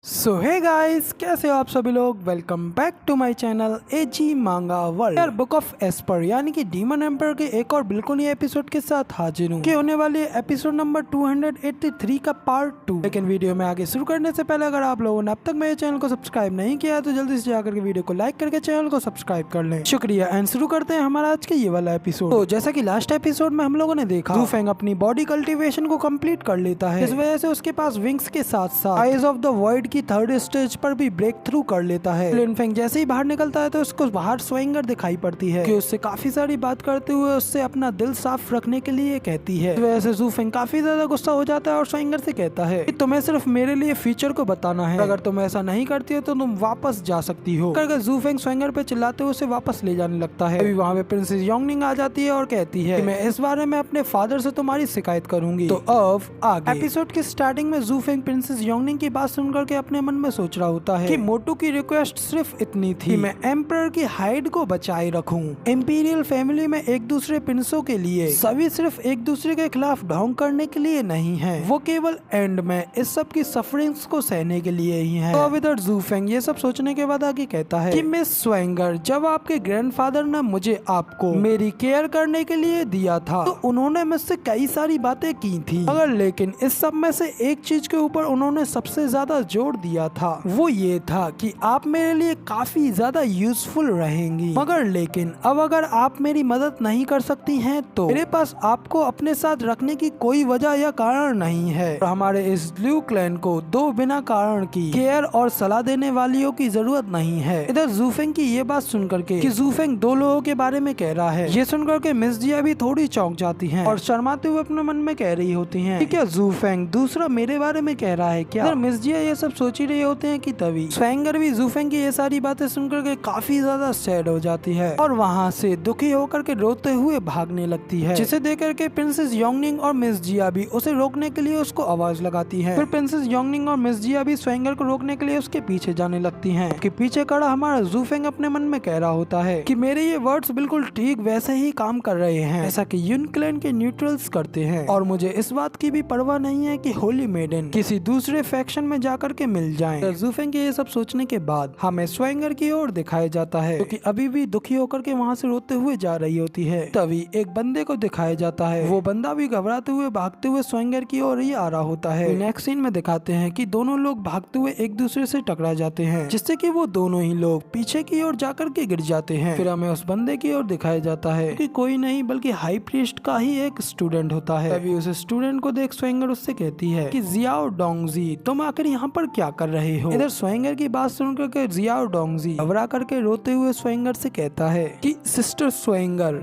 सो hey guys, कैसे हो आप सभी लोग। Welcome back to my channel AG manga world. यार बुक ऑफ एस्पर यानी कि डीमन एम्पर के एक और बिल्कुल नए एपिसोड के साथ हाजिर हूँ कि होने वाले एपिसोड नंबर 283 का पार्ट 2। लेकिन वीडियो में आगे शुरू करने से पहले अगर आप लोगों ने अब तक मेरे चैनल को सब्सक्राइब नहीं किया तो जल्दी से जाकर के वीडियो को लाइक करके चैनल को सब्सक्राइब कर लें। शुक्रिया। एंड शुरू करते हैं हमारा आज के ये वाला एपिसोड। तो जैसा की लास्ट एपिसोड में हम लोगों ने देखा, जू फेंग अपनी बॉडी कल्टिवेशन को कम्प्लीट कर लेता है। इस वजह से उसके पास विंग्स के साथ साथ आइज ऑफ द वर्ल्ड की थर्ड स्टेज पर भी ब्रेक थ्रू कर लेता है। लिन फेंग जैसे ही बाहर निकलता है तो उसको बाहर स्वेंगर दिखाई पड़ती है कि उससे काफी सारी बात करते हुए उससे अपना दिल साफ रखने के लिए कहती है। इस वजह से जू फेंग काफी ज्यादा गुस्सा हो जाता है और स्वेंगर से कहता है कि तुम्हें सिर्फ मेरे लिए फ्यूचर को बताना है, अगर तुम ऐसा नहीं करती हो तो तुम वापस जा सकती हो। करके जू फेंग स्वेंगर पे चिल्लाते हुए उसे वापस ले जाने लगता है। अभी वहाँ पे प्रिंसेस योंगनिंग आ जाती है और कहती है कि मैं इस बारे में अपने फादर से तुम्हारी शिकायत करूंगी। तो अब आगे एपिसोड की स्टार्टिंग में जू फेंग प्रिंसेस योंगनिंग की बात सुनकर के अपने मन में सोच रहा होता है कि मोटू की रिक्वेस्ट सिर्फ इतनी थी कि मैं एम्परर की हाइड को बचाए रखूं। इंपीरियल फैमिली में एक दूसरे प्रिंसों के लिए सभी सिर्फ एक दूसरे के खिलाफ ढोंग करने के लिए नहीं है, वो केवल एंड में इस सब की सफरिंग्स को सहने के लिए ही है। तो अब इधर जू फेंग ये सब सोचने के बाद आगे कहता है कि मिस स्वेंगर, जब आपके ग्रैंडफादर ने मुझे आपको मेरी केयर करने के लिए दिया था तो उन्होंने मुझसे कई सारी बातें की थी, मगर लेकिन इस सब में से एक चीज के ऊपर उन्होंने सबसे ज्यादा जोर दिया था, वो ये था कि आप मेरे लिए काफी ज्यादा यूजफुल रहेंगी, मगर लेकिन अब अगर आप मेरी मदद नहीं कर सकती हैं तो मेरे पास आपको अपने साथ रखने की कोई वजह या कारण नहीं है। और हमारे इस ब्लू क्लैन को दो बिना कारण की केयर और सलाह देने वालियों की जरूरत नहीं है। इधर जू फेंग की ये बात सुनकर के कि जू फेंग दो लोगों के बारे में कह रहा है, ये सुनकर के मिस जिया भी थोड़ी चौंक जाती हैं और शर्माते हुए अपने मन में कह रही होती हैं कि क्या जू फेंग दूसरा मेरे बारे में कह रहा है क्या। इधर मिस जिया ये सब सोच ही रहे होते हैं कि तभी स्वेंगर भी जू फेंग की ये सारी बातें सुनकर के काफी ज्यादा सैड हो जाती है और वहाँ से दुखी होकर के रोते हुए भागने लगती है, जिसे देख करके प्रिंसेस योंगनिंग और मिस जिया भी उसे रोकने के लिए उसको आवाज लगाती है। फिर प्रिंसेस योंगनिंग और मिस जिया भी स्वेंगर को रोकने के लिए उसके पीछे जाने लगती हैं। कि पीछे खड़ा हमारा जू फेंग अपने मन में कह रहा होता है कि मेरे ये वर्ड्स बिल्कुल ठीक वैसे ही काम कर रहे हैं जैसा कि यून क्लैन के न्यूट्रल्स करते हैं, और मुझे इस बात की भी परवाह नहीं है कि होली मेडन किसी दूसरे फैक्शन में जाकर के मिल जाए। जू फेंग के ये सब सोचने के बाद हमें स्वेंगर की ओर दिखाया जाता है क्योंकि अभी भी दुखी होकर के वहाँ से रोते हुए जा रही होती है। तभी एक बंदे को दिखाया जाता है, वो बंदा भी घबराते हुए भागते हुए स्वेंगर की ओर ही आ रहा होता है। नेक्स्ट सीन में दिखाते हैं कि दोनों लोग भागते हुए एक दूसरे से टकरा जाते हैं, जिससे कि वो दोनों ही लोग पीछे की ओर जाकर के गिर जाते हैं। फिर हमें उस बंदे की ओर दिखाया जाता है कि कोई नहीं बल्कि हाई प्रीस्ट का ही एक स्टूडेंट होता है। तभी उस स्टूडेंट को देख स्वेंगर उससे कहती है कि जियाओ डोंगजी, तुम आखिर यहाँ पर क्या कर रहे हो। इधर स्वेंगर की बात सुनकर के जियाओ डोंगजी घबरा करके रोते हुए स्वेंगर से कहता है कि सिस्टर स्वेंगर,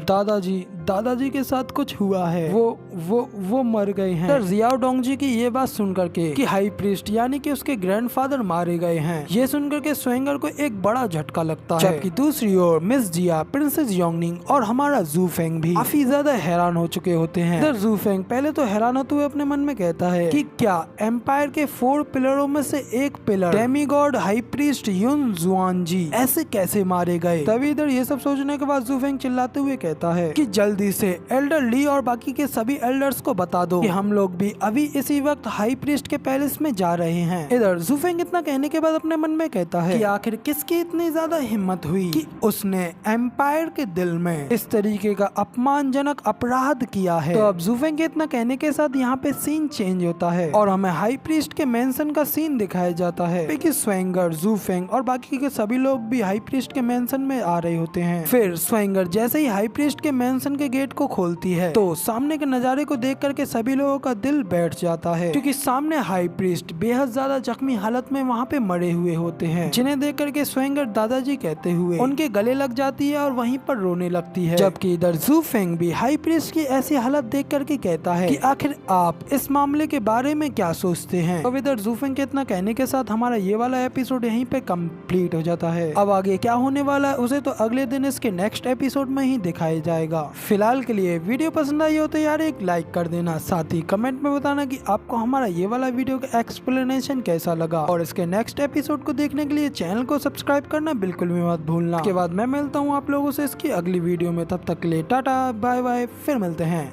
दादाजी के साथ कुछ हुआ है, वो मर गए हैं। जियाओ डोंगजी की ये बात सुनकर के कि हाई प्रीस्ट यानी कि उसके ग्रैंडफादर मारे गए हैं, ये सुनकर के स्वेंगर को एक बड़ा झटका लगता है। जबकि दूसरी ओर मिस जिया, प्रिंसेस योंगनिंग और हमारा जू फेंग भी काफी ज्यादा हैरान हो चुके होते हैं। इधर जू फेंग पहले तो हैरान होते हुए अपने मन में कहता है कि क्या एम्पायर के 4 पिलरों में से एक पिलर डेमीगॉड हाई प्रीस्ट युन जुआनजी ऐसे कैसे मारे गए। तभी इधर ये सब सोचने के बाद जू फेंग चिल्लाते हुए कहता है कि जल्दी से एल्डर ली और बाकी के सभी एल्डर्स को बता दो कि हम लोग भी अभी इसी वक्त हाई प्रीस्ट के पैलेस में जा रहे हैं। इधर जू फेंग इतना कहने के बाद अपने मन में कहता है कि आखिर किसकी इतनी ज्यादा हिम्मत हुई कि उसने एम्पायर के दिल में इस तरीके का अपमानजनक अपराध किया है। तो अब जू फेंग के इतना कहने के साथ यहाँ पे सीन चेंज होता है और हमें हाई प्रीस्ट के मेंशन का सीन दिखाया जाता है कि स्वेंगर, जू फेंग और बाकी के सभी लोग भी हाई प्रीस्ट के मेंशन में आ रहे होते हैं। फिर स्वेंगर जैसे ही हाई प्रीस्ट के मेंशन के गेट को खोलती है तो सामने के नजारे को देख करके सभी लोगों का दिल बैठ जाता है, क्योंकि सामने हाई प्रीस्ट बेहद ज्यादा जख्मी हालत में वहाँ पे मरे हुए होते हैं, जिन्हें देख करके स्वेंगर दादाजी कहते हुए उनके गले लग जाती है और वहीं पर रोने लगती है। जबकि इधर जू फेंग भी हाई प्रीस्ट की ऐसी हालत देख करके कहता है कि आखिर आप इस मामले के बारे में क्या सोचते हैं। अब इधर जू फेंग के इतना कहने के साथ हमारा ये वाला एपिसोड यहीं पे कंप्लीट हो जाता है। अब आगे क्या होने वाला है उसे तो अगले दिन इसके नेक्स्ट एपिसोड में ही दिखाया जाएगा। फिलहाल के लिए वीडियो पसंद आई हो तो यार एक लाइक कर देना, साथ ही कमेंट में बताना कि आपको हमारा ये वाला वीडियो का एक्सप्लेनेशन कैसा लगा, और इसके नेक्स्ट एपिसोड को देखने के लिए चैनल को सब्सक्राइब करना बिल्कुल भी मत भूलना। उसके बाद मैं मिलता हूँ आप लोगों से इसकी अगली वीडियो में, तब तक के लिए टाटा बाय बाय, फिर मिलते हैं।